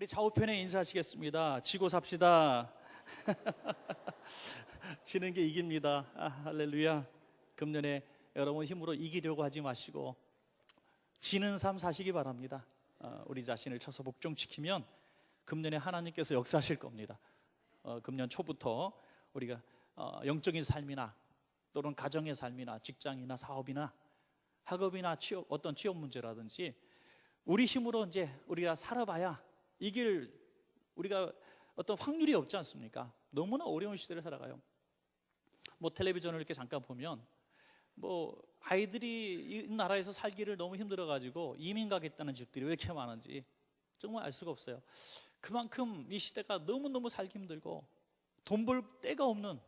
우리 좌우편에 인사하시겠습니다. 지고 삽시다. 지는 게 이깁니다. 할렐루야. 금년에 여러분 힘으로 이기려고 하지 마시고 지는 삶 사시기 바랍니다. 우리 자신을 쳐서 복종시키면 금년에 하나님께서 역사하실 겁니다. 금년 초부터 우리가 영적인 삶이나 또는 가정의 삶이나 직장이나 사업이나 학업이나 취업, 어떤 취업 문제라든지 우리 힘으로 이제 우리가 살아봐야 이길 우리가 어떤 확률이 없지 않습니까? 너무나 어려운 시대를 살아가요. 뭐 텔레비전을 이렇게 잠깐 보면 뭐 아이들이 이 나라에서 살기를 너무 힘들어가지고 이민 가겠다는 집들이 왜 이렇게 많은지 정말 알 수가 없어요. 그만큼 이 시대가 너무너무 살기 힘들고 돈 벌 데가 없는,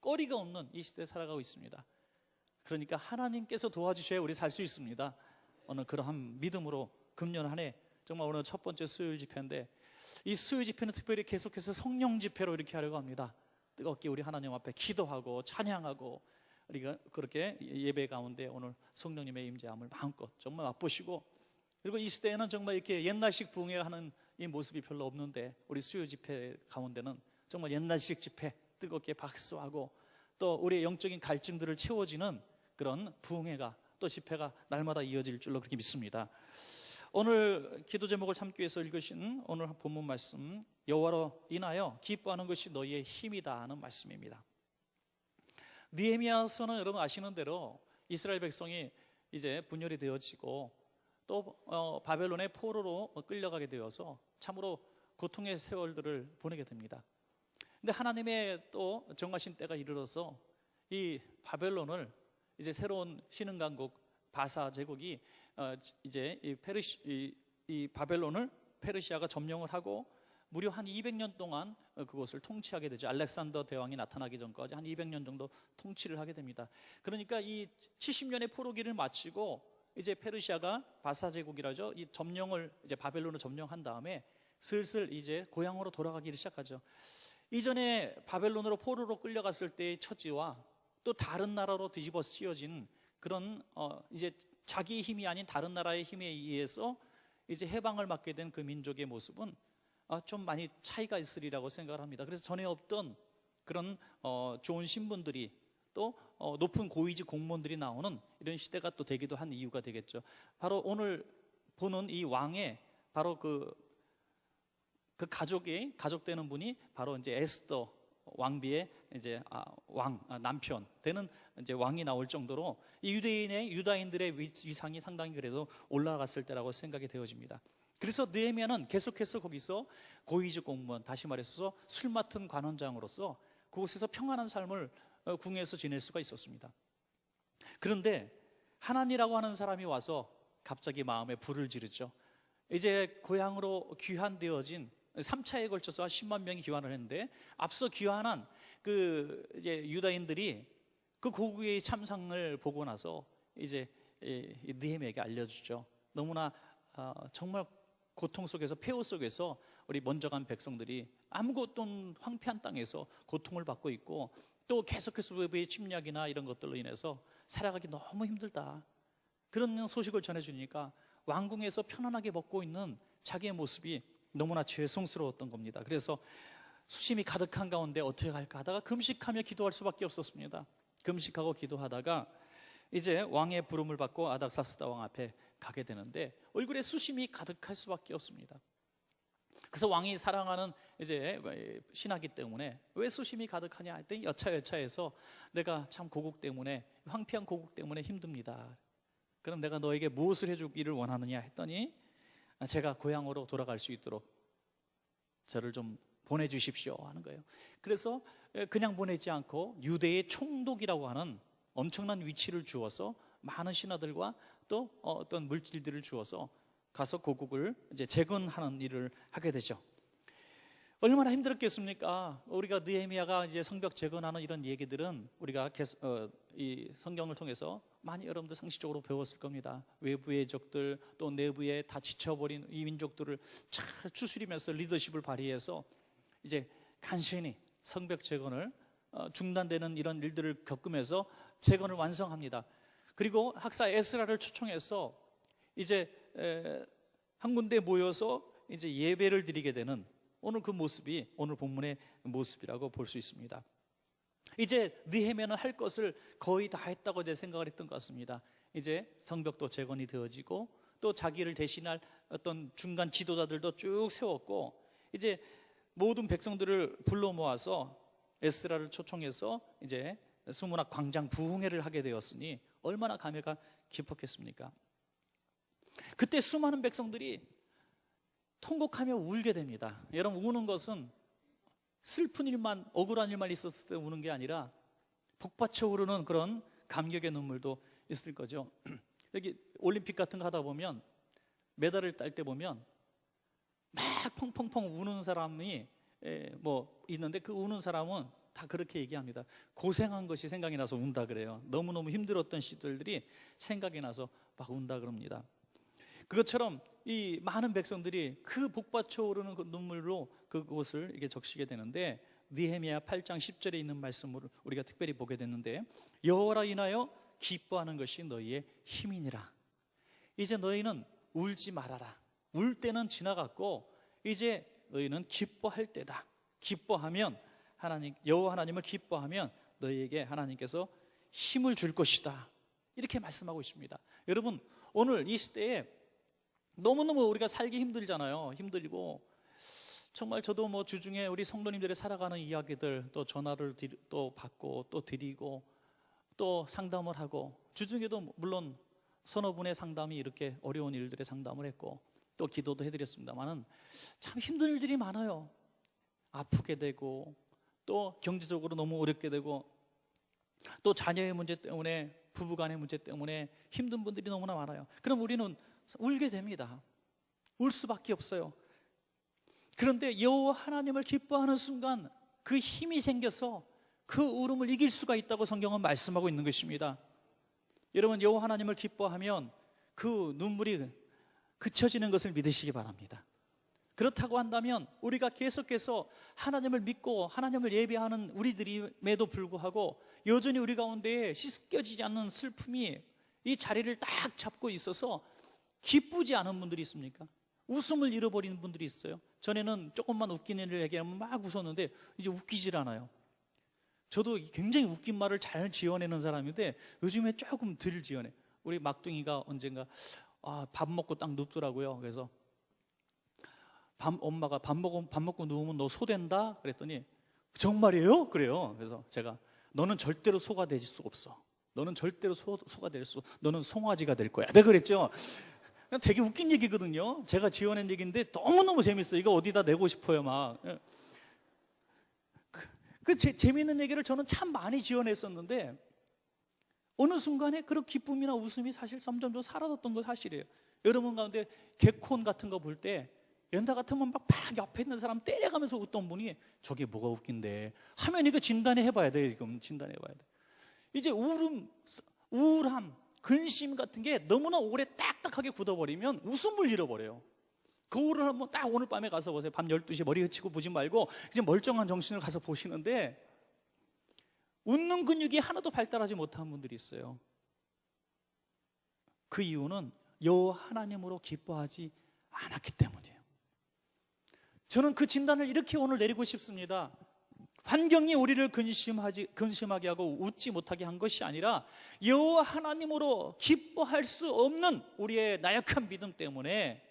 거리가 없는 이 시대에 살아가고 있습니다. 그러니까 하나님께서 도와주셔야 우리 살 수 있습니다. 오늘 그러한 믿음으로 금년 한 해 정말 오늘 첫 번째 수요일 집회인데 이 수요일 집회는 특별히 계속해서 성령 집회로 이렇게 하려고 합니다. 뜨겁게 우리 하나님 앞에 기도하고 찬양하고 우리가 그렇게 예배 가운데 오늘 성령님의 임재함을 마음껏 정말 맛보시고, 그리고 이 시대에는 정말 이렇게 옛날식 부흥회하는 이 모습이 별로 없는데 우리 수요 집회 가운데는 정말 옛날식 집회 뜨겁게 박수하고 또 우리의 영적인 갈증들을 채워지는 그런 부흥회가 또 집회가 날마다 이어질 줄로 그렇게 믿습니다. 오늘 기도 제목을 참기 위해서 읽으신 오늘 본문 말씀, 여호와로 인하여 기뻐하는 것이 너희의 힘이다 하는 말씀입니다. 느헤미야서는 여러분 아시는 대로 이스라엘 백성이 이제 분열이 되어지고 또 바벨론의 포로로 끌려가게 되어서 참으로 고통의 세월들을 보내게 됩니다. 근데 하나님의 또 정하신 때가 이르러서 이 바벨론을 이제 새로운 신흥 강국 바사 제국이 이제 이 바벨론을 페르시아가 점령을 하고 무려 한 200년 동안 그곳을 통치하게 되죠. 알렉산더 대왕이 나타나기 전까지 한 200년 정도 통치를 하게 됩니다. 그러니까 이 70년의 포로기를 마치고 이제 페르시아가 바사 제국이라죠. 이 점령을 이제 바벨론을 점령한 다음에 슬슬 이제 고향으로 돌아가기 시작하죠. 이전에 바벨론으로 포로로 끌려갔을 때의 처지와 또 다른 나라로 뒤집어 씌워진 그런 이제 자기 힘이 아닌 다른 나라의 힘에 의해서 이제 해방을 받게 된 그 민족의 모습은 좀 많이 차이가 있으리라고 생각을 합니다. 그래서 전에 없던 그런 좋은 신분들이 또 높은 고위직 공무원들이 나오는 이런 시대가 또 되기도 한 이유가 되겠죠. 바로 오늘 보는 이 왕의 바로 그 가족 되는 분이 바로 이제 에스더 왕비의 이제 남편 되는 이제 왕이 나올 정도로 이 유다인들의 위상이 상당히 그래도 올라갔을 때라고 생각이 되어집니다. 그래서 느헤미야는 계속해서 거기서 고위직 공무원, 다시 말해서 술 맡은 관원장으로서 그곳에서 평안한 삶을 궁에서 지낼 수가 있었습니다. 그런데 하나님이라고 하는 사람이 와서 갑자기 마음에 불을 지르죠. 이제 고향으로 귀환되어진 3차에 걸쳐서 한 10만 명이 귀환을 했는데 앞서 귀환한 그 이제 유다인들이 그 고국의 참상을 보고 나서 이제 느헤미야에게 알려주죠. 너무나 정말 고통 속에서, 폐허 속에서 우리 먼저 간 백성들이 아무것도 없는 황폐한 땅에서 고통을 받고 있고 또 계속해서 외부의 침략이나 이런 것들로 인해서 살아가기 너무 힘들다, 그런 소식을 전해주니까 왕궁에서 편안하게 먹고 있는 자기의 모습이 너무나 죄송스러웠던 겁니다. 그래서 수심이 가득한 가운데 어떻게 할까 하다가 금식하며 기도할 수밖에 없었습니다. 금식하고 기도하다가 이제 왕의 부름을 받고 아닥사스다 왕 앞에 가게 되는데 얼굴에 수심이 가득할 수밖에 없습니다. 그래서 왕이 사랑하는 이제 신하기 때문에 왜 수심이 가득하냐 했더니 여차여차해서 내가 참 고국 때문에, 황폐한 고국 때문에 힘듭니다. 그럼 내가 너에게 무엇을 해주기를 원하느냐 했더니 제가 고향으로 돌아갈 수 있도록 저를 좀 보내주십시오 하는 거예요. 그래서 그냥 보내지 않고 유대의 총독이라고 하는 엄청난 위치를 주어서 많은 신하들과 또 어떤 물질들을 주어서 가서 고국을 이제 재건하는 일을 하게 되죠. 얼마나 힘들었겠습니까? 우리가 느헤미야가 이제 성벽 재건하는 이런 얘기들은 우리가 이 성경을 통해서 많이 여러분들 상식적으로 배웠을 겁니다. 외부의 적들 또 내부에 다 지쳐버린 이 민족들을 잘 추스리면서 리더십을 발휘해서 이제 간신히 성벽 재건을 중단되는 이런 일들을 겪으면서 재건을 완성합니다. 그리고 학사 에스라를 초청해서 이제 한 군데 모여서 이제 예배를 드리게 되는 오늘 그 모습이 오늘 본문의 모습이라고 볼 수 있습니다. 이제 느헤미야는 할 것을 거의 다 했다고 제 생각을 했던 것 같습니다. 이제 성벽도 재건이 되어지고 또 자기를 대신할 어떤 중간 지도자들도 쭉 세웠고 이제 모든 백성들을 불러 모아서 에스라를 초청해서 이제 수문학 광장 부흥회를 하게 되었으니 얼마나 감회가 깊었겠습니까? 그때 수많은 백성들이 통곡하며 울게 됩니다. 여러분, 우는 것은 슬픈 일만, 억울한 일만 있었을 때 우는 게 아니라 북받쳐 오르는 그런 감격의 눈물도 있을 거죠. 여기 올림픽 같은 거 하다 보면 메달을 딸 때 보면 막 펑펑펑 우는 사람이 뭐 있는데 그 우는 사람은 다 그렇게 얘기합니다. 고생한 것이 생각이 나서 운다 그래요. 너무너무 힘들었던 시절들이 생각이 나서 막 운다 그럽니다. 그것처럼 이 많은 백성들이 그 복받쳐 오르는 그 눈물로 그것을 이게 적시게 되는데, 느헤미야 8장 10절에 있는 말씀을 우리가 특별히 보게 됐는데, 여호와라 인하여 기뻐하는 것이 너희의 힘이니라. 이제 너희는 울지 말아라. 울 때는 지나갔고 이제 너희는 기뻐할 때다. 기뻐하면 하나님, 여호와 하나님을 기뻐하면 너희에게 하나님께서 힘을 줄 것이다. 이렇게 말씀하고 있습니다. 여러분, 오늘 이 시대에 너무너무 우리가 살기 힘들잖아요. 힘들고 정말 저도 뭐 주중에 우리 성도님들이 살아가는 이야기들 또 전화를 또 받고 또 드리고 또 상담을 하고, 주중에도 물론 서너 분의 상담이 이렇게 어려운 일들의 상담을 했고 또 기도도 해드렸습니다만은 참 힘든 일들이 많아요. 아프게 되고 또 경제적으로 너무 어렵게 되고 또 자녀의 문제 때문에, 부부간의 문제 때문에 힘든 분들이 너무나 많아요. 그럼 우리는 울게 됩니다. 울 수밖에 없어요. 그런데 여호와 하나님을 기뻐하는 순간 그 힘이 생겨서 그 울음을 이길 수가 있다고 성경은 말씀하고 있는 것입니다. 여러분, 여호와 하나님을 기뻐하면 그 눈물이 그쳐지는 것을 믿으시기 바랍니다. 그렇다고 한다면 우리가 계속해서 하나님을 믿고 하나님을 예배하는 우리들임에도 불구하고 여전히 우리 가운데 씻겨지지 않는 슬픔이 이 자리를 딱 잡고 있어서 기쁘지 않은 분들이 있습니까? 웃음을 잃어버리는 분들이 있어요. 전에는 조금만 웃긴 일을 얘기하면 막 웃었는데 이제 웃기질 않아요. 저도 굉장히 웃긴 말을 잘 지어내는 사람인데 요즘에 조금 덜 지어내. 우리 막둥이가 언젠가 밥 먹고 딱 눕더라고요. 그래서 엄마가 밥 먹고 누우면 너 소된다 그랬더니 정말이에요? 그래요. 그래서 제가 너는 절대로 소가 될 수 없어. 너는 절대로 소가 될 수, 너는 송아지가 될 거야. 내가 그랬죠. 되게 웃긴 얘기거든요. 제가 지어낸 얘기인데 너무너무 재밌어요. 이거 어디다 내고 싶어요. 막 재미있는 얘기를 저는 참 많이 지어냈었는데 어느 순간에 그런 기쁨이나 웃음이 사실 점점 사라졌던 거 사실이에요. 여러분 가운데 개콘 같은 거 볼 때 연다 같으면 막 옆에 있는 사람 때려가면서 웃던 분이 저게 뭐가 웃긴데 하면 이거 진단해봐야 돼요. 지금 진단해봐야 돼. 이제 우울함, 근심 같은 게 너무나 오래 딱딱하게 굳어버리면 웃음을 잃어버려요. 거울을 한번 딱 오늘 밤에 가서 보세요. 밤 12시에 머리 흔치고 보지 말고 이제 멀쩡한 정신을 가서 보시는데 웃는 근육이 하나도 발달하지 못한 분들이 있어요. 그 이유는 여호와 하나님으로 기뻐하지 않았기 때문이에요. 저는 그 진단을 이렇게 오늘 내리고 싶습니다. 환경이 우리를 근심하게 하고 웃지 못하게 한 것이 아니라 여호와 하나님으로 기뻐할 수 없는 우리의 나약한 믿음 때문에,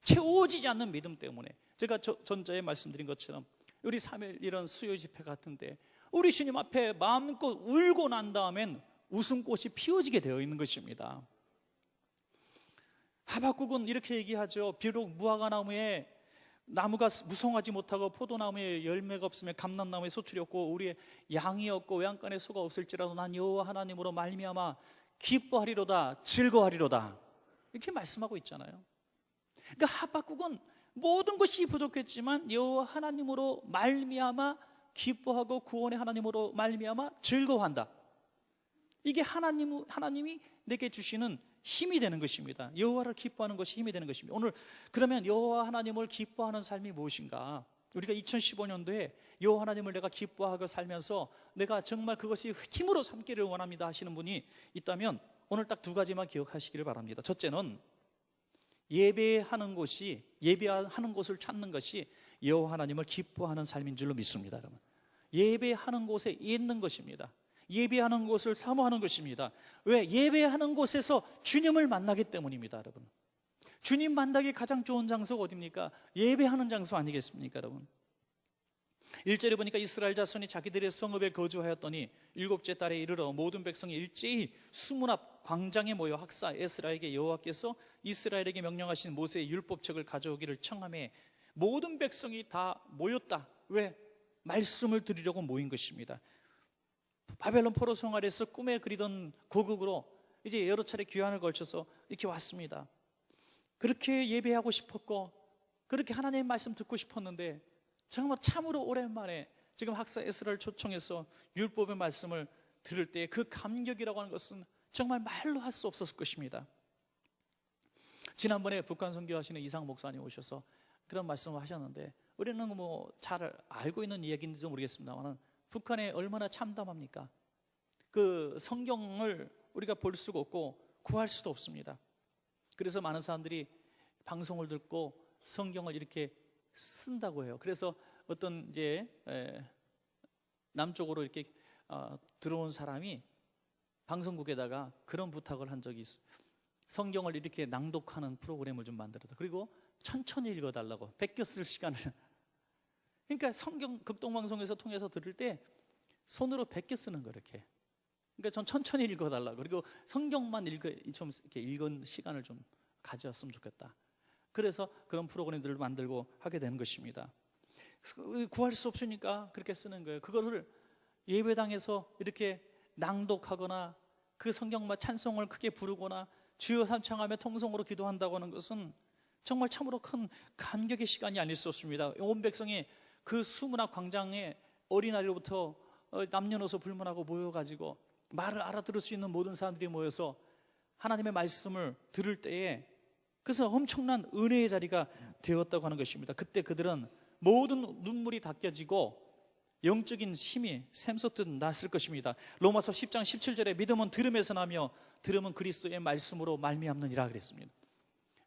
채워지지 않는 믿음 때문에, 제가 전자에 말씀드린 것처럼 우리 3일 이런 수요 집회 같은데 우리 주님 앞에 마음껏 울고 난 다음엔 웃음꽃이 피어지게 되어 있는 것입니다. 하박국은 이렇게 얘기하죠. 비록 무화과 나무에 나무가 무성하지 못하고 포도나무에 열매가 없으며 감람나무에 소출이 없고 우리의 양이 없고 외양간에 소가 없을지라도 난 여호와 하나님으로 말미암아 기뻐하리로다, 즐거워하리로다, 이렇게 말씀하고 있잖아요. 그러니까 하박국은 모든 것이 부족했지만 여호와 하나님으로 말미암아 기뻐하고 구원의 하나님으로 말미암아 즐거워한다. 이게 하나님이 내게 주시는 힘이 되는 것입니다. 여호와를 기뻐하는 것이 힘이 되는 것입니다. 오늘 그러면 여호와 하나님을 기뻐하는 삶이 무엇인가? 우리가 2015년도에 여호와 하나님을 내가 기뻐하고 살면서 내가 정말 그것이 힘으로 삼기를 원합니다 하시는 분이 있다면 오늘 딱 두 가지만 기억하시기를 바랍니다. 첫째는 예배하는 곳을 찾는 것이 여호와 하나님을 기뻐하는 삶인 줄로 믿습니다. 여러분, 예배하는 곳에 있는 것입니다. 예배하는 곳을 사모하는 것입니다. 왜? 예배하는 곳에서 주님을 만나기 때문입니다. 여러분, 주님 만나기 가장 좋은 장소가 어디입니까? 예배하는 장소 아니겠습니까? 여러분, 1절에 보니까 이스라엘 자손이 자기들의 성읍에 거주하였더니 7째 달에 이르러 모든 백성이 일제히 수문 앞 광장에 모여 학사 에스라에게 여호와께서 이스라엘에게 명령하신 모세의 율법책을 가져오기를 청하매 모든 백성이 다 모였다. 왜? 말씀을 들으려고 모인 것입니다. 바벨론 포로 생활에서 꿈에 그리던 고국으로 이제 여러 차례 귀환을 걸쳐서 이렇게 왔습니다. 그렇게 예배하고 싶었고 그렇게 하나님의 말씀 듣고 싶었는데 정말 참으로 오랜만에 지금 학사 에스라를 초청해서 율법의 말씀을 들을 때 그 감격이라고 하는 것은 정말 말로 할 수 없었을 것입니다. 지난번에 북한 선교하시는 이상 목사님 오셔서 그런 말씀을 하셨는데, 우리는 뭐 잘 알고 있는 이야기인지도 모르겠습니다만 북한에 얼마나 참담합니까? 그 성경을 우리가 볼 수가 없고 구할 수도 없습니다. 그래서 많은 사람들이 방송을 듣고 성경을 이렇게 쓴다고 해요. 그래서 어떤 이제 남쪽으로 이렇게 들어온 사람이 방송국에다가 그런 부탁을 한 적이 있어요. 성경을 이렇게 낭독하는 프로그램을 좀 만들어라. 그리고 천천히 읽어달라고, 베껴 쓸 시간을. 그러니까 성경 극동방송에서 통해서 들을 때 손으로 베껴 쓰는 거 이렇게. 그러니까 전 천천히 읽어달라고, 그리고 성경만 좀 이렇게 읽은 시간을 좀 가졌으면 좋겠다. 그래서 그런 프로그램들을 만들고 하게 되는 것입니다. 구할 수 없으니까 그렇게 쓰는 거예요. 그거를 예배당에서 이렇게 낭독하거나 그 성경만 찬송을 크게 부르거나 주여 삼창하며 통성으로 기도한다고 하는 것은 정말 참으로 큰 감격의 시간이 아닐 수 없습니다. 온 백성이 그 수문 앞 광장에 어린아이로부터 남녀노소 불문하고 모여가지고 말을 알아들을 수 있는 모든 사람들이 모여서 하나님의 말씀을 들을 때에, 그래서 엄청난 은혜의 자리가 되었다고 하는 것입니다. 그때 그들은 모든 눈물이 닦여지고 영적인 힘이 샘솟듯 났을 것입니다. 로마서 10장 17절에 믿음은 들음에서 나며 들음은 그리스도의 말씀으로 말미암느니라 그랬습니다.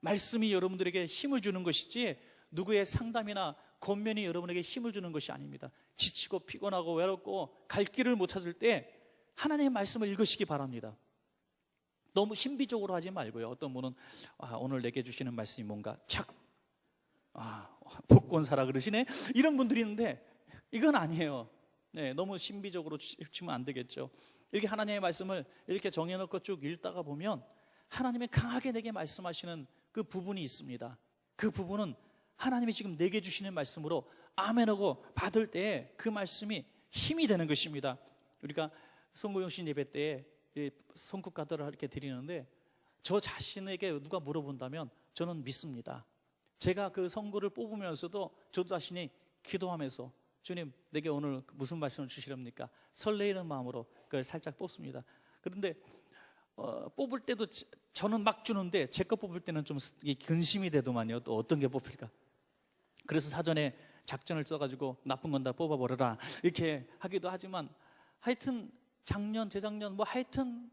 말씀이 여러분들에게 힘을 주는 것이지 누구의 상담이나 권면이 여러분에게 힘을 주는 것이 아닙니다. 지치고 피곤하고 외롭고 갈 길을 못 찾을 때 하나님의 말씀을 읽으시기 바랍니다. 너무 신비적으로 하지 말고요. 어떤 분은 오늘 내게 주시는 말씀이 뭔가 착 복권 사라 그러시네, 이런 분들이 있는데 이건 아니에요. 네, 너무 신비적으로 치면 안 되겠죠. 이렇게 하나님의 말씀을 이렇게 정해놓고 쭉 읽다가 보면 하나님이 강하게 내게 말씀하시는 그 부분이 있습니다. 그 부분은 하나님이 지금 내게 주시는 말씀으로 아멘하고 받을 때 그 말씀이 힘이 되는 것입니다. 우리가 성구영신 예배 때 성국가들을 이렇게 드리는데 저 자신에게 누가 물어본다면 저는 믿습니다. 제가 그 성구를 뽑으면서도 저 자신이 기도하면서 주님 내게 오늘 무슨 말씀을 주시렵니까? 설레이는 마음으로 그걸 살짝 뽑습니다. 그런데 뽑을 때도 저는 막 주는데 제 거 뽑을 때는 좀 근심이 되더만요. 또 어떤 게 뽑힐까? 그래서 사전에 작전을 써가지고 나쁜 건 다 뽑아버려라 이렇게 하기도 하지만, 하여튼 작년 재작년 뭐 하여튼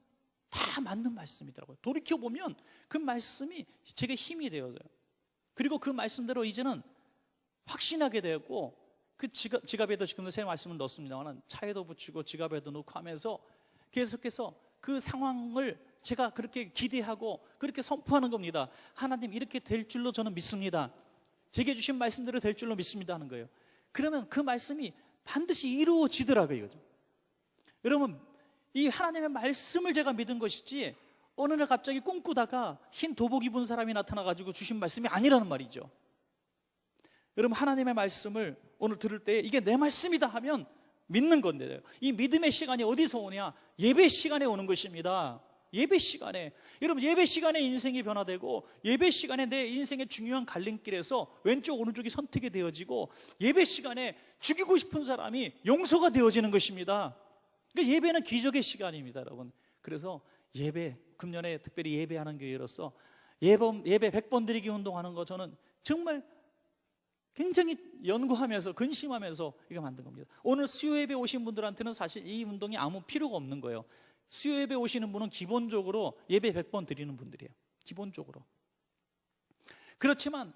다 맞는 말씀이더라고요. 돌이켜보면 그 말씀이 제게 힘이 되어져요. 그리고 그 말씀대로 이제는 확신하게 되었고, 그 지갑에도 지금도 새 말씀을 넣습니다만 차에도 붙이고 지갑에도 넣고 하면서 계속해서 그 상황을 제가 그렇게 기대하고 그렇게 선포하는 겁니다. 하나님 이렇게 될 줄로 저는 믿습니다. 제게 주신 말씀대로 될 줄로 믿습니다 하는 거예요. 그러면 그 말씀이 반드시 이루어지더라고요. 이거죠. 여러분, 이 하나님의 말씀을 제가 믿은 것이지 어느 날 갑자기 꿈꾸다가 흰 도복 입은 사람이 나타나가지고 주신 말씀이 아니라는 말이죠. 여러분, 하나님의 말씀을 오늘 들을 때 이게 내 말씀이다 하면 믿는 건데요. 이 믿음의 시간이 어디서 오냐? 예배 시간에 오는 것입니다. 예배 시간에. 여러분, 예배 시간에 인생이 변화되고 예배 시간에 내 인생의 중요한 갈림길에서 왼쪽 오른쪽이 선택이 되어지고 예배 시간에 죽이고 싶은 사람이 용서가 되어지는 것입니다. 그러니까 예배는 기적의 시간입니다, 여러분. 그래서 예배, 금년에 특별히 예배하는 교회로서 예배 100번 드리기 운동하는 거 저는 정말 굉장히 연구하면서 근심하면서 이거 만든 겁니다. 오늘 수요예배 오신 분들한테는 사실 이 운동이 아무 필요가 없는 거예요. 수요예배 오시는 분은 기본적으로 예배 100번 드리는 분들이에요. 기본적으로. 그렇지만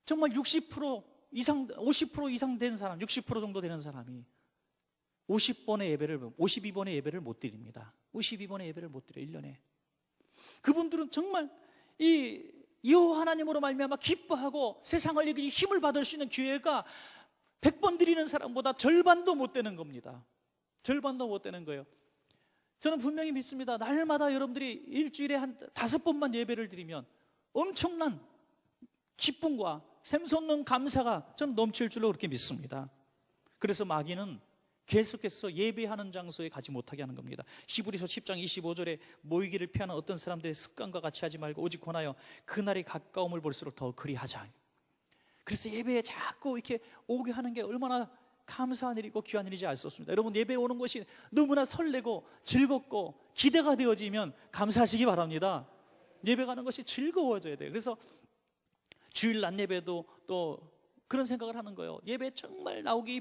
정말 60% 이상, 50% 이상 된 사람, 60% 정도 되는 사람이 52번의 예배를 못 드립니다. 52번의 예배를 못 드려요, 1년에. 그분들은 정말 이 여호와 하나님으로 말미암아 기뻐하고 세상을 이기기 힘을 받을 수 있는 기회가 100번 드리는 사람보다 절반도 못 되는 겁니다. 절반도 못 되는 거예요. 저는 분명히 믿습니다. 날마다 여러분들이 일주일에 한 5번만 예배를 드리면 엄청난 기쁨과 샘솟는 감사가 저는 넘칠 줄로 그렇게 믿습니다. 그래서 마귀는 계속해서 예배하는 장소에 가지 못하게 하는 겁니다. 히브리서 10장 25절에 모이기를 피하는 어떤 사람들의 습관과 같이 하지 말고 오직 권하여 그날이 가까움을 볼수록 더 그리하자. 그래서 예배에 자꾸 이렇게 오게 하는 게 얼마나 감사한 일이고 귀한 일인지 알 수 없습니다. 여러분, 예배에 오는 것이 너무나 설레고 즐겁고 기대가 되어지면 감사하시기 바랍니다. 예배 가는 것이 즐거워져야 돼요. 그래서 주일 낮 예배도 또 그런 생각을 하는 거예요. 예배 정말 나오기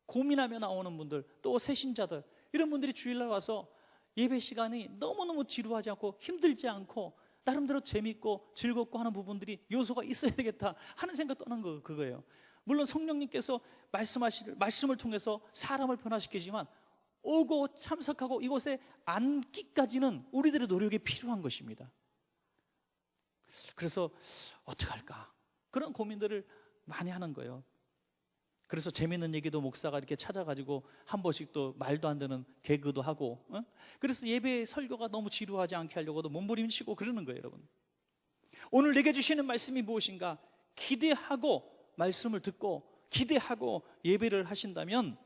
고민하며 나오는 분들, 또 새신자들, 이런 분들이 주일날 와서 예배 시간이 너무너무 지루하지 않고 힘들지 않고 나름대로 재밌고 즐겁고 하는 부분들이 요소가 있어야 되겠다 하는 생각 떠는 그거예요. 물론 성령님께서 말씀을 통해서 사람을 변화시키지만 오고 참석하고 이곳에 앉기까지는 우리들의 노력이 필요한 것입니다. 그래서 어떻게 할까? 그런 고민들을 많이 하는 거예요. 그래서 재밌는 얘기도 목사가 이렇게 찾아가지고 한 번씩 또 말도 안 되는 개그도 하고, 그래서 예배 설교가 너무 지루하지 않게 하려고도 몸부림치고 그러는 거예요. 여러분, 오늘 내게 주시는 말씀이 무엇인가? 기대하고 말씀을 듣고 기대하고 예배를 하신다면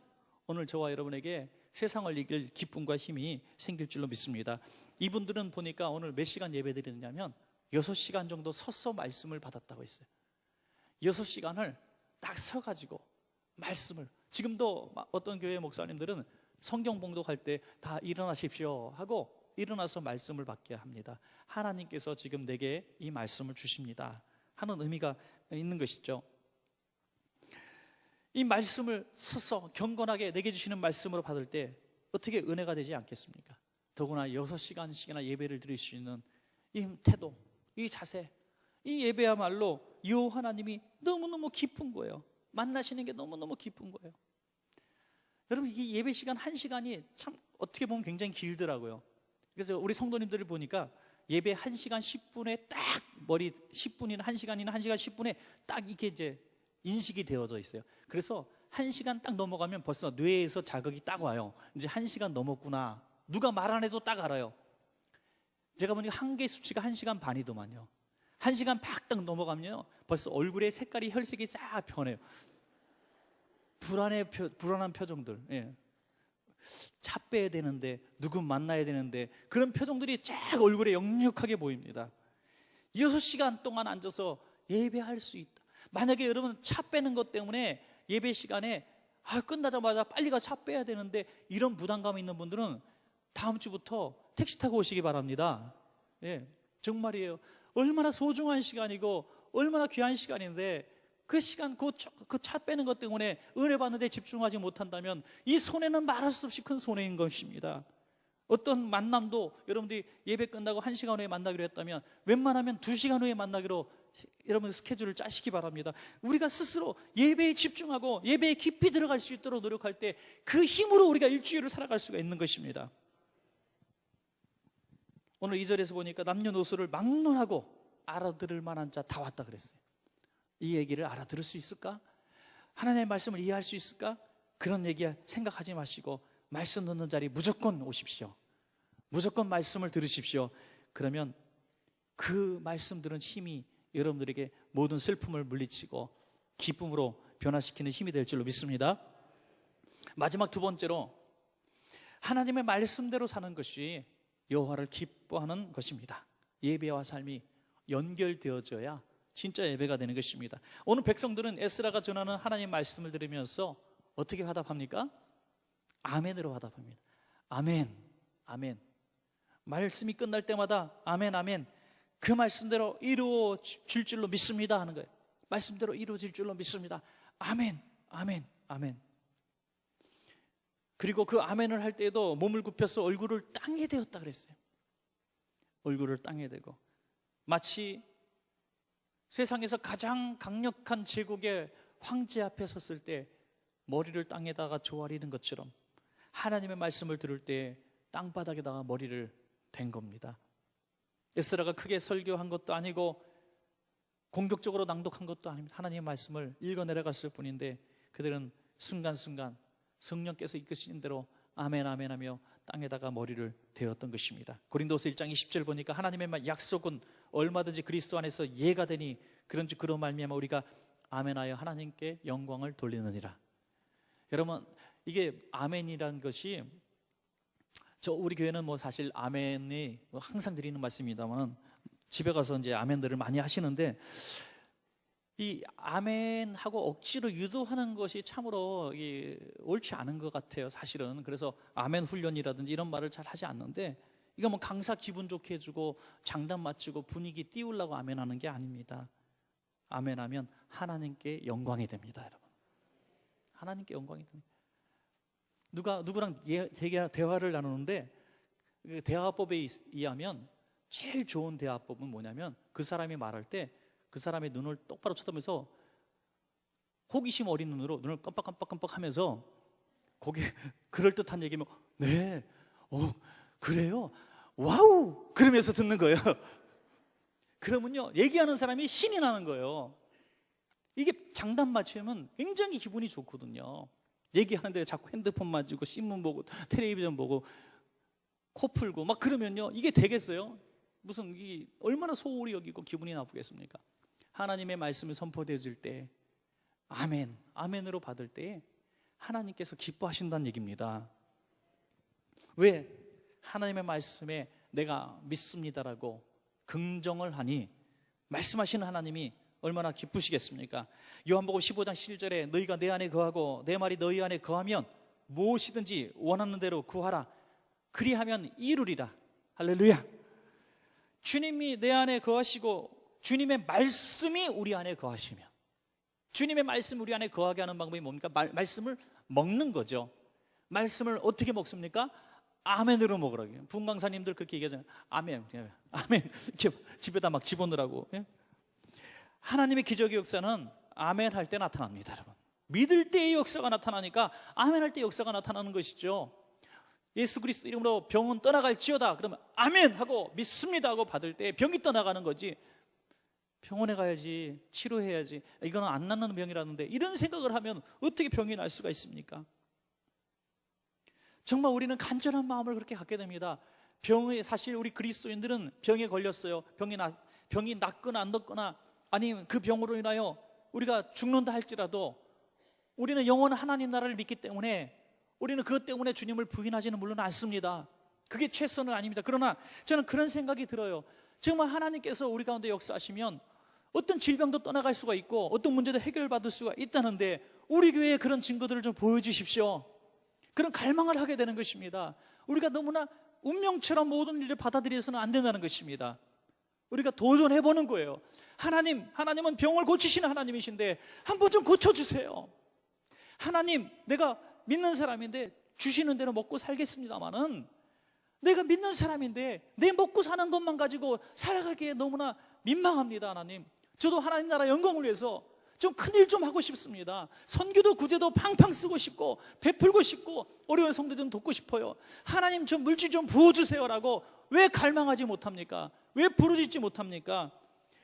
오늘 저와 여러분에게 세상을 이길 기쁨과 힘이 생길 줄로 믿습니다. 이분들은 보니까 오늘 몇 시간 예배 드렸냐면 6시간 정도 서서 말씀을 받았다고 했어요. 6시간을 딱 서가지고 말씀을, 지금도 어떤 교회 목사님들은 성경 봉독할 때 다 일어나십시오 하고 일어나서 말씀을 받게 합니다. 하나님께서 지금 내게 이 말씀을 주십니다 하는 의미가 있는 것이죠. 이 말씀을 서서 경건하게 내게 주시는 말씀으로 받을 때 어떻게 은혜가 되지 않겠습니까? 더구나 6시간씩이나 예배를 드릴 수 있는 이 태도, 이 자세, 이 예배야말로 여호와 하나님이 너무너무 기쁜 거예요. 만나시는 게 너무너무 기쁜 거예요. 여러분, 이 예배 시간 1시간이 참 어떻게 보면 굉장히 길더라고요. 그래서 우리 성도님들을 보니까 예배 1시간 10분에 딱 10분이나 1시간이나 1시간 10분에 딱 이게 이제 인식이 되어져 있어요. 그래서 1시간 딱 넘어가면 벌써 뇌에서 자극이 딱 와요. 이제 1시간 넘었구나. 누가 말 안 해도 딱 알아요. 제가 보니까 한계 수치가 1시간 반이더만요. 1시간 팍딱 넘어가면요 벌써 얼굴에 색깔이 혈색이 쫙 변해요. 불안한 표정들, 차 빼야 되는데 누구 만나야 되는데 그런 표정들이 쫙 얼굴에 역력하게 보입니다. 6시간 동안 앉아서 예배할 수 있다. 만약에 여러분 차 빼는 것 때문에 예배 시간에 끝나자마자 빨리 가 차 빼야 되는데 이런 부담감이 있는 분들은 다음 주부터 택시 타고 오시기 바랍니다. 정말이에요. 얼마나 소중한 시간이고 얼마나 귀한 시간인데 그 시간, 그 차 빼는 것 때문에 은혜 받는 데 집중하지 못한다면 이 손해는 말할 수 없이 큰 손해인 것입니다. 어떤 만남도 여러분들이 예배 끝나고 1시간 후에 만나기로 했다면 웬만하면 2시간 후에 만나기로 여러분 스케줄을 짜시기 바랍니다. 우리가 스스로 예배에 집중하고 예배에 깊이 들어갈 수 있도록 노력할 때 그 힘으로 우리가 일주일을 살아갈 수가 있는 것입니다. 오늘 2절에서 보니까 남녀노소를 막론하고 알아들을 만한 자 다 왔다 그랬어요. 이 얘기를 알아들을 수 있을까? 하나님의 말씀을 이해할 수 있을까? 그런 얘기 생각하지 마시고 말씀 듣는 자리 무조건 오십시오. 무조건 말씀을 들으십시오. 그러면 그 말씀 들은 힘이 여러분들에게 모든 슬픔을 물리치고 기쁨으로 변화시키는 힘이 될 줄로 믿습니다. 마지막 두 번째로 하나님의 말씀대로 사는 것이 여호와를 기뻐하는 것입니다. 예배와 삶이 연결되어져야 진짜 예배가 되는 것입니다. 오늘 백성들은 에스라가 전하는 하나님 말씀을 들으면서 어떻게 화답합니까? 아멘으로 화답합니다. 아멘, 아멘. 말씀이 끝날 때마다 아멘, 아멘. 그 말씀대로 이루어질 줄로 믿습니다 하는 거예요. 말씀대로 이루어질 줄로 믿습니다. 아멘, 아멘, 아멘. 그리고 그 아멘을 할 때에도 몸을 굽혀서 얼굴을 땅에 대었다 그랬어요. 얼굴을 땅에 대고 마치 세상에서 가장 강력한 제국의 황제 앞에 섰을 때 머리를 땅에다가 조아리는 것처럼 하나님의 말씀을 들을 때 땅바닥에다가 머리를 댄 겁니다. 에스라가 크게 설교한 것도 아니고 공격적으로 낭독한 것도 아닙니다. 하나님의 말씀을 읽어내려갔을 뿐인데 그들은 순간순간 성령께서 이끄신 대로 아멘 아멘 하며 땅에다가 머리를 대었던 것입니다. 고린도서 1장 20절 보니까 하나님의 약속은 얼마든지 그리스도 안에서 예가 되니 그런즉 그로 말미암아 우리가 아멘하여 하나님께 영광을 돌리느니라. 여러분, 이게 아멘이라는 것이, 우리 교회는 뭐 사실 아멘이 항상 드리는 말씀입니다만 집에 가서 이제 아멘들을 많이 하시는데, 이 아멘하고 억지로 유도하는 것이 참으로 옳지 않은 것 같아요, 사실은. 그래서 아멘 훈련이라든지 이런 말을 잘 하지 않는데, 이거 뭐 강사 기분 좋게 해주고 장단 맞추고 분위기 띄우려고 아멘하는 게 아닙니다. 아멘하면 하나님께 영광이 됩니다, 여러분. 하나님께 영광이 됩니다. 누구랑 대화를 나누는데 그 대화법에 의하면 제일 좋은 대화법은 뭐냐면, 그 사람이 말할 때 그 사람의 눈을 똑바로 쳐다보면서 호기심 어린 눈으로 눈을 깜빡깜빡깜빡 하면서 거기에 그럴듯한 얘기면 네, 그래요? 와우! 그러면서 듣는 거예요. 그러면요, 얘기하는 사람이 신이 나는 거예요. 이게 장단 맞추면 굉장히 기분이 좋거든요. 얘기하는데 자꾸 핸드폰 만지고 신문 보고 텔레비전 보고 코 풀고 막 그러면요, 이게 되겠어요? 무슨 이게 얼마나 소홀히 여기고 기분이 나쁘겠습니까? 하나님의 말씀이 선포되어질 때 아멘, 아멘으로 받을 때 하나님께서 기뻐하신다는 얘기입니다. 왜? 하나님의 말씀에 내가 믿습니다라고 긍정을 하니 말씀하시는 하나님이 얼마나 기쁘시겠습니까? 요한복음 15장 7절에 너희가 내 안에 거하고 내 말이 너희 안에 거하면 무엇이든지 원하는 대로 구하라. 그리하면 이루리라. 할렐루야. 주님이 내 안에 거하시고 주님의 말씀이 우리 안에 거하시며, 주님의 말씀이 우리 안에 거하게 하는 방법이 뭡니까? 말씀을 먹는 거죠. 말씀을 어떻게 먹습니까? 아멘으로 먹으라고요. 부흥강사님들 그렇게 얘기하잖아요. 아멘, 아멘 이렇게 집에다 막 집어넣으라고. 하나님의 기적의 역사는 아멘 할 때 나타납니다, 여러분. 믿을 때의 역사가 나타나니까 아멘 할 때 역사가 나타나는 것이죠. 예수 그리스도 이름으로 병은 떠나갈지어다 그러면 아멘 하고 믿습니다 하고 받을 때 병이 떠나가는 거지, 병원에 가야지 치료해야지 이거는 안 낫는 병이라는데 이런 생각을 하면 어떻게 병이 날 수가 있습니까? 정말 우리는 간절한 마음을 그렇게 갖게 됩니다. 사실 우리 그리스도인들은 병에 걸렸어요. 병이 낫거나 안 낫거나 아니면 그 병으로 인하여 우리가 죽는다 할지라도 우리는 영원한 하나님 나라를 믿기 때문에 우리는 그것 때문에 주님을 부인하지는 물론 않습니다. 그게 최선은 아닙니다. 그러나 저는 그런 생각이 들어요. 정말 하나님께서 우리 가운데 역사하시면 어떤 질병도 떠나갈 수가 있고 어떤 문제도 해결받을 수가 있다는데 우리 교회에 그런 증거들을 좀 보여주십시오. 그런 갈망을 하게 되는 것입니다. 우리가 너무나 운명처럼 모든 일을 받아들여서는 안 된다는 것입니다. 우리가 도전해보는 거예요. 하나님은 병을 고치시는 하나님이신데 한번 좀 고쳐주세요. 하나님, 내가 믿는 사람인데 주시는 대로 먹고 살겠습니다마는 내가 믿는 사람인데 내 먹고 사는 것만 가지고 살아가기에 너무나 민망합니다. 하나님, 저도 하나님 나라 영광을 위해서 좀 큰일 좀 하고 싶습니다. 선교도 구제도 팡팡 쓰고 싶고 베풀고 싶고 어려운 성도 좀 돕고 싶어요. 하나님 좀 물질 좀 부어주세요라고 왜 갈망하지 못합니까? 왜 부르짖지 못합니까?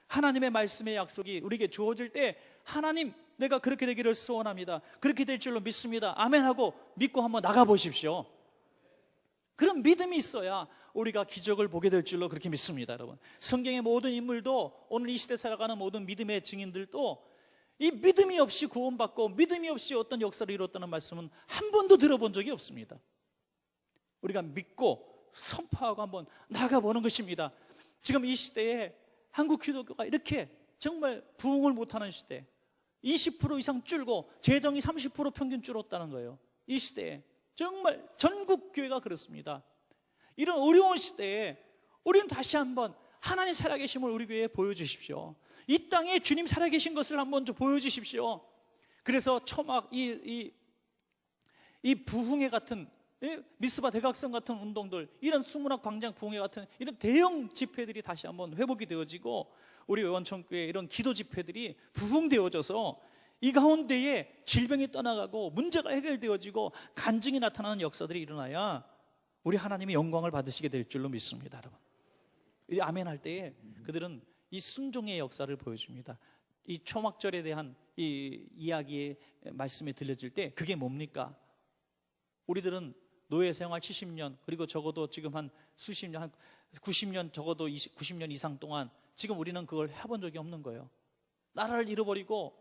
하나님의 말씀의 약속이 우리에게 주어질 때 하나님, 내가 그렇게 되기를 소원합니다. 그렇게 될 줄로 믿습니다. 아멘 하고 믿고 한번 나가보십시오. 그런 믿음이 있어야 우리가 기적을 보게 될 줄로 그렇게 믿습니다. 여러분, 성경의 모든 인물도 오늘 이 시대 살아가는 모든 믿음의 증인들도 이 믿음이 없이 구원받고 믿음이 없이 어떤 역사를 이뤘다는 말씀은 한 번도 들어본 적이 없습니다. 우리가 믿고 선포하고 한번 나가보는 것입니다. 지금 이 시대에 한국 기독교가 이렇게 정말 부흥을 못하는 시대, 20% 이상 줄고 재정이 30% 평균 줄었다는 거예요. 이 시대에 정말 전국 교회가 그렇습니다. 이런 어려운 시대에 우리는 다시 한번 하나님 살아계심을 우리 교회에 보여주십시오. 이 땅에 주님 살아계신 것을 한번 좀 보여주십시오. 그래서 초막 이 부흥회 같은 미스바 대각성 같은 운동들, 이런 수문학 광장 부흥회 같은 이런 대형 집회들이 다시 한번 회복이 되어지고 우리 원천교회 이런 기도 집회들이 부흥되어져서 이 가운데에 질병이 떠나가고 문제가 해결되어지고 간증이 나타나는 역사들이 일어나야 우리 하나님의 영광을 받으시게 될 줄로 믿습니다, 여러분. 이 아멘 할 때에 그들은 이 순종의 역사를 보여줍니다. 이 초막절에 대한 이 이야기의 말씀이 들려질 때 그게 뭡니까? 우리들은 노예 생활 70년, 그리고 적어도 지금 한 수십 년, 한 90년, 적어도 90년 이상 동안 지금 우리는 그걸 해본 적이 없는 거예요. 나라를 잃어버리고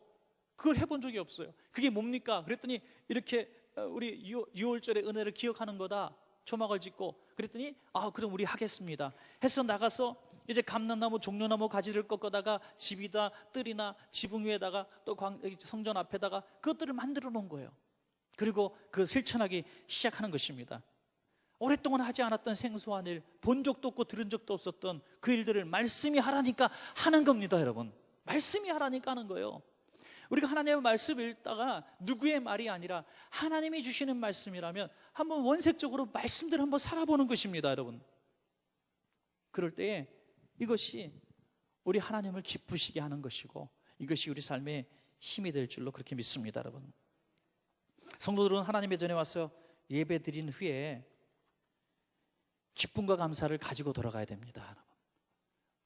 그걸 해본 적이 없어요. 그게 뭡니까? 그랬더니 이렇게 우리 6월절의 은혜를 기억하는 거다. 초막을 짓고 그랬더니 그럼 우리 하겠습니다 해서 나가서 이제 감람나무, 종려나무 가지를 꺾어다가 집이다, 뜰이나 지붕 위에다가 또 성전 앞에다가 그것들을 만들어 놓은 거예요. 그리고 그 실천하기 시작하는 것입니다. 오랫동안 하지 않았던 생소한 일, 본 적도 없고 들은 적도 없었던 그 일들을 말씀이 하라니까 하는 겁니다, 여러분. 말씀이 하라니까 하는 거예요. 우리가 하나님의 말씀을 읽다가 누구의 말이 아니라 하나님이 주시는 말씀이라면 한번 원색적으로 말씀대로 한번 살아보는 것입니다, 여러분. 그럴 때에 이것이 우리 하나님을 기쁘시게 하는 것이고 이것이 우리 삶의 힘이 될 줄로 그렇게 믿습니다, 여러분. 성도들은 하나님의 전에 와서 예배 드린 후에 기쁨과 감사를 가지고 돌아가야 됩니다, 여러분.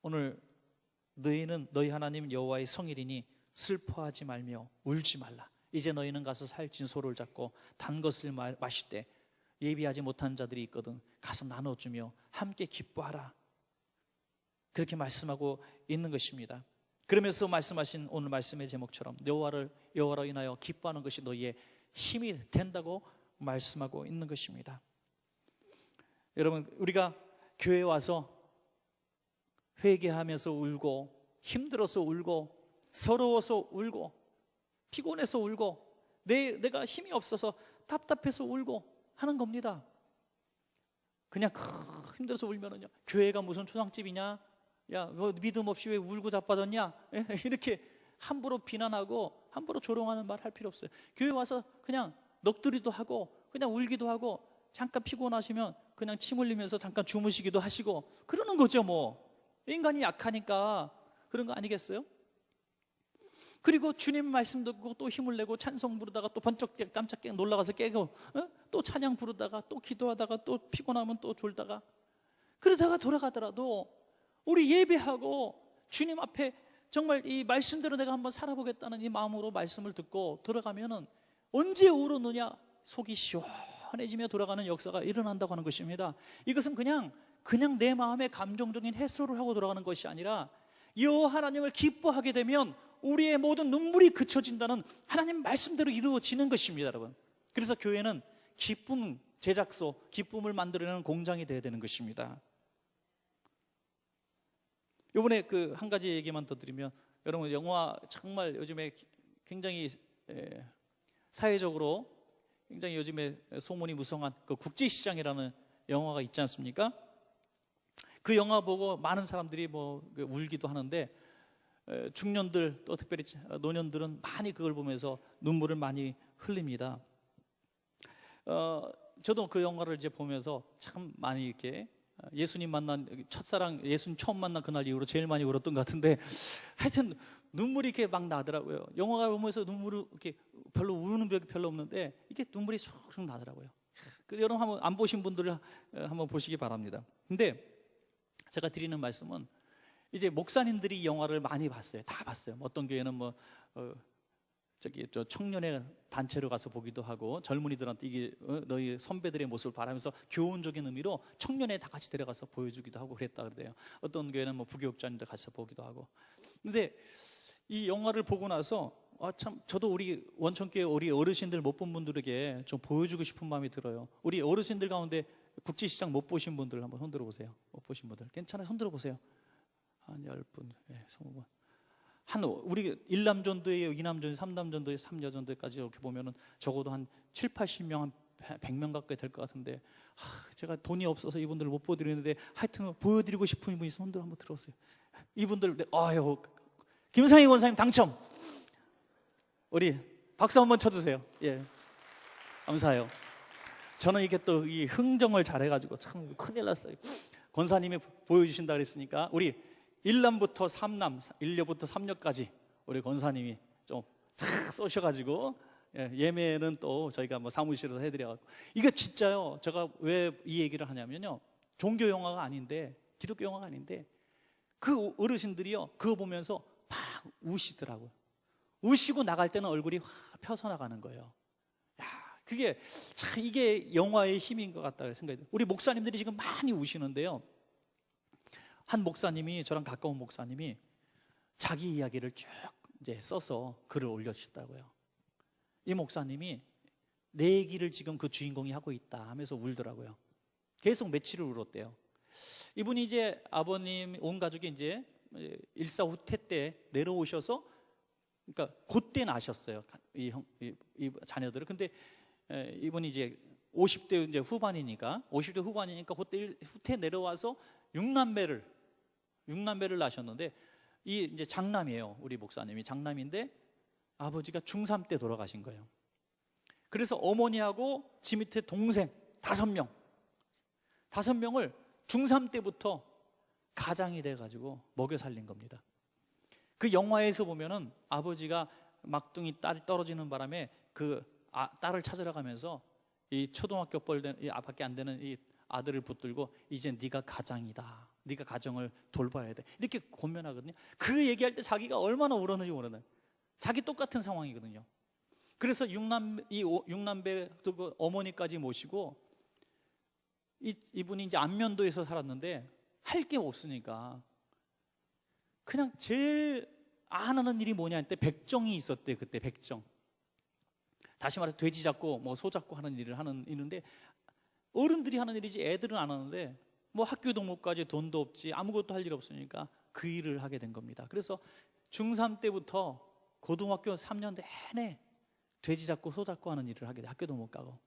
오늘 너희는 너희 하나님 여호와의 성일이니 슬퍼하지 말며 울지 말라. 이제 너희는 가서 살찐 소를 잡고 단 것을 마실 때 예비하지 못한 자들이 있거든 가서 나눠주며 함께 기뻐하라. 그렇게 말씀하고 있는 것입니다. 그러면서 말씀하신 오늘 말씀의 제목처럼 여호와로 인하여 기뻐하는 것이 너희의 힘이 된다고 말씀하고 있는 것입니다. 여러분, 우리가 교회에 와서 회개하면서 울고 힘들어서 울고 서러워서 울고 피곤해서 울고 내가 힘이 없어서 답답해서 울고 하는 겁니다. 그냥 힘들어서 울면은요, 교회가 무슨 초상집이냐, 야, 너 믿음 없이 왜 울고 자빠졌냐, 이렇게 함부로 비난하고 함부로 조롱하는 말 할 필요 없어요. 교회 와서 그냥 넋두리도 하고 그냥 울기도 하고 잠깐 피곤하시면 그냥 침 흘리면서 잠깐 주무시기도 하시고 그러는 거죠. 뭐 인간이 약하니까 그런 거 아니겠어요? 그리고 주님 말씀 듣고 또 힘을 내고 찬송 부르다가 또 번쩍 깜짝 놀라가서 깨고 또 찬양 부르다가 또 기도하다가 또 피곤하면 또 졸다가 그러다가 돌아가더라도 우리 예배하고 주님 앞에 정말 이 말씀대로 내가 한번 살아보겠다는 이 마음으로 말씀을 듣고 돌아가면은 언제 울었느냐, 속이 시원해지며 돌아가는 역사가 일어난다고 하는 것입니다. 이것은 그냥 내 마음의 감정적인 해소를 하고 돌아가는 것이 아니라 여호와 하나님을 기뻐하게 되면 우리의 모든 눈물이 그쳐진다는 하나님 말씀대로 이루어지는 것입니다, 여러분. 그래서 교회는 기쁨 제작소, 기쁨을 만들어내는 공장이 되어야 되는 것입니다. 이번에 그 한 가지 얘기만 더 드리면, 여러분 영화 정말 요즘에 굉장히 사회적으로 굉장히 요즘에 소문이 무성한 그 국제시장이라는 영화가 있지 않습니까? 그 영화 보고 많은 사람들이 뭐 울기도 하는데 중년들 또 특별히 노년들은 많이 그걸 보면서 눈물을 많이 흘립니다. 저도 그 영화를 이제 보면서 참 많이 이렇게 예수님 만난 첫사랑, 예수님 처음 만난 그날 이후로 제일 많이 울었던 것 같은데 하여튼 눈물이 이렇게 막 나더라고요. 영화를 보면서 눈물을 이렇게 별로 우는 벽이 별로 없는데 이게 눈물이 쏙 나더라고요. 여러분 한번 안 보신 분들을 한번 보시기 바랍니다. 근데 제가 드리는 말씀은 이제 목사님들이 이 영화를 많이 봤어요. 다 봤어요. 어떤 교회는 저 청년의 단체로 가서 보기도 하고 젊은이들한테 이게 너희 선배들의 모습을 바라면서 교훈적인 의미로 청년회 다 같이 데려가서 보여주기도 하고 그랬다 그래요. 어떤 교회는 뭐 부교육자님들 같이 보기도 하고. 근데 이 영화를 보고 나서 참 저도 우리 원천교회 우리 어르신들 못 본 분들에게 좀 보여주고 싶은 마음이 들어요. 우리 어르신들 가운데 국제시장 못 보신 분들 한번 손 들어보세요. 못 보신 분들 괜찮아요? 손 들어보세요. 한 10분, 20분. 우리 1남전도에 2남전도에 3남전도에 3여전도까지 이렇게 보면은 적어도 한 7, 80명, 한 100명 가까이 될 것 같은데 제가 돈이 없어서 이분들을 못 보여드리는데 하여튼 보여드리고 싶은 분이 손들 한번 들어보세요. 이분들 김상희 권사님 당첨. 우리 박수 한번 쳐주세요. 예, 감사해요. 저는 이게 또 이 흥정을 잘해가지고 참 큰일 났어요. 권사님이 보여주신다 그랬으니까 우리 1남부터 3남, 1녀부터 3녀까지 우리 권사님이 좀 탁 쏘셔가지고, 예매는 또 저희가 뭐 사무실에서 해드려가지고. 이게 진짜요. 제가 왜 이 얘기를 하냐면요, 종교 영화가 아닌데, 기독교 영화가 아닌데, 그 어르신들이요, 그거 보면서 막 우시더라고요. 우시고 나갈 때는 얼굴이 확 펴서 나가는 거예요. 야, 그게 참 이게 영화의 힘인 것 같다 생각이 들어요. 우리 목사님들이 지금 많이 우시는데요, 한 목사님이, 저랑 가까운 목사님이 자기 이야기를 쭉 이제 써서 글을 올려주셨다고요. 이 목사님이 내 얘기를 지금 그 주인공이 하고 있다 하면서 울더라고요. 계속 며칠을 울었대요. 이분이 이제 아버님 온 가족이 이제 일사후퇴 때 내려오셔서, 그러니까 그때 나셨어요, 이 자녀들을. 근데 이분이 이제 50대 이제 후반이니까 그때 후퇴 내려와서 6남매를 낳으셨는데, 이 이제 장남이에요. 우리 목사님이 장남인데 아버지가 중3 때 돌아가신 거예요. 그래서 어머니하고 지 밑에 동생 5명을 중3 때부터 가장이 돼가지고 먹여 살린 겁니다. 그 영화에서 보면은 아버지가 막둥이 딸이 떨어지는 바람에 그 딸을 찾으러 가면서 이 초등학교 밖에 안 되는 이 아들을 붙들고, 이제 네가 가장이다, 네가 가정을 돌봐야 돼, 이렇게 권면하거든요. 그 얘기할 때 자기가 얼마나 울었는지 모르는, 자기 똑같은 상황이거든요. 그래서 6남매 어머니까지 모시고, 이분이 이제 안면도에서 살았는데 할 게 없으니까 그냥 제일 안 하는 일이 뭐냐 할 때 백정이 있었대. 그때 백정, 다시 말해서 돼지 잡고 뭐 소 잡고 하는 일을 있는데, 어른들이 하는 일이지 애들은 안 하는데, 뭐 학교도 못 가지, 돈도 없지, 아무것도 할 일 없으니까 그 일을 하게 된 겁니다. 그래서 중3 때부터 고등학교 3년 내내 돼지 잡고 소 잡고 하는 일을 하게 돼. 학교도 못 가고.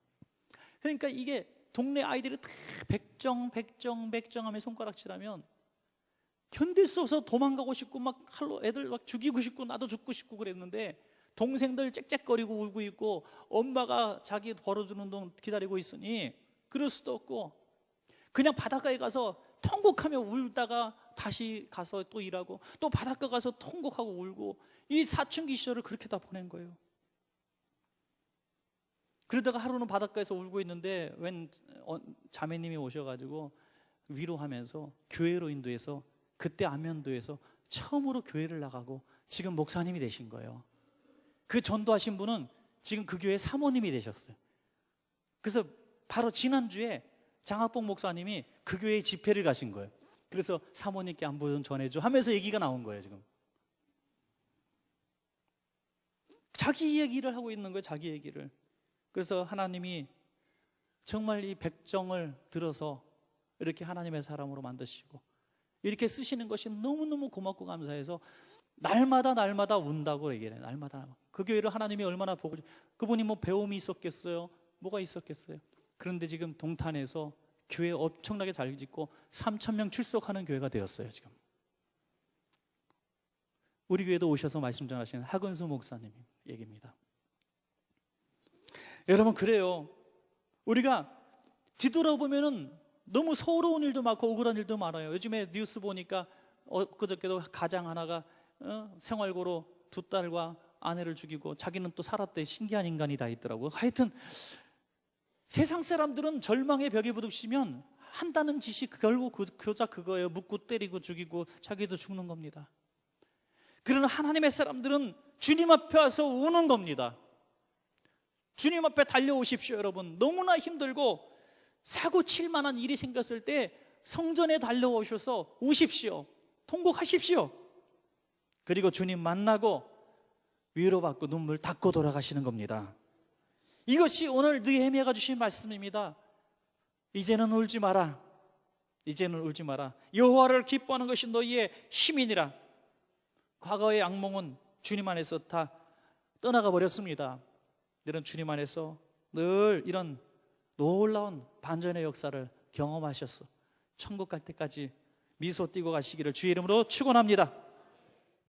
그러니까 이게 동네 아이들이 다 백정 하며 손가락질하면 견딜 수 없어서 도망가고 싶고 막 칼로 애들 막 죽이고 싶고 나도 죽고 싶고 그랬는데, 동생들 짹짹거리고 울고 있고 엄마가 자기 벌어주는 돈 기다리고 있으니 그럴 수도 없고, 그냥 바닷가에 가서 통곡하며 울다가 다시 가서 또 일하고, 또 바닷가 가서 통곡하고 울고, 이 사춘기 시절을 그렇게 다 보낸 거예요. 그러다가 하루는 바닷가에서 울고 있는데 웬 자매님이 오셔가지고 위로하면서 교회로 인도해서, 그때 안면도에서 처음으로 교회를 나가고 지금 목사님이 되신 거예요. 그 전도하신 분은 지금 그 교회 사모님이 되셨어요. 그래서 바로 지난주에 장학봉 목사님이 그 교회에 집회를 가신 거예요. 그래서 사모님께 안부 좀 전해줘 하면서 얘기가 나온 거예요. 지금 자기 얘기를 하고 있는 거예요. 자기 얘기를. 그래서 하나님이 정말 이 백정을 들어서 이렇게 하나님의 사람으로 만드시고 이렇게 쓰시는 것이 너무너무 고맙고 감사해서 날마다 운다고 얘기해요. 날마다. 그 교회를 하나님이 얼마나 보고, 그분이 뭐 배움이 있었겠어요? 뭐가 있었겠어요? 그런데 지금 동탄에서 교회 엄청나게 잘 짓고 3,000명 출석하는 교회가 되었어요. 지금 우리 교회도 오셔서 말씀 전하시는 하근수 목사님 얘기입니다. 여러분, 그래요. 우리가 뒤돌아보면은 너무 서러운 일도 많고 억울한 일도 많아요. 요즘에 뉴스 보니까 그저께도 가장 하나가 생활고로 2딸과 아내를 죽이고 자기는 또 살았대. 신기한 인간이 다 있더라고요. 하여튼 세상 사람들은 절망의 벽에 부딪히면 한다는 짓이 결국 교자 그거예요. 묻고 때리고 죽이고 자기도 죽는 겁니다. 그러나 하나님의 사람들은 주님 앞에 와서 우는 겁니다. 주님 앞에 달려오십시오. 여러분, 너무나 힘들고 사고 칠 만한 일이 생겼을 때 성전에 달려오셔서 우십시오. 통곡하십시오. 그리고 주님 만나고 위로받고 눈물 닦고 돌아가시는 겁니다. 이것이 오늘 느헤미야가 주신 말씀입니다. 이제는 울지 마라. 이제는 울지 마라. 여호와를 기뻐하는 것이 너희의 힘이니라. 과거의 악몽은 주님 안에서 다 떠나가 버렸습니다. 너는 주님 안에서 늘 이런 놀라운 반전의 역사를 경험하셨어. 천국 갈 때까지 미소 띄고 가시기를 주의 이름으로 축원합니다.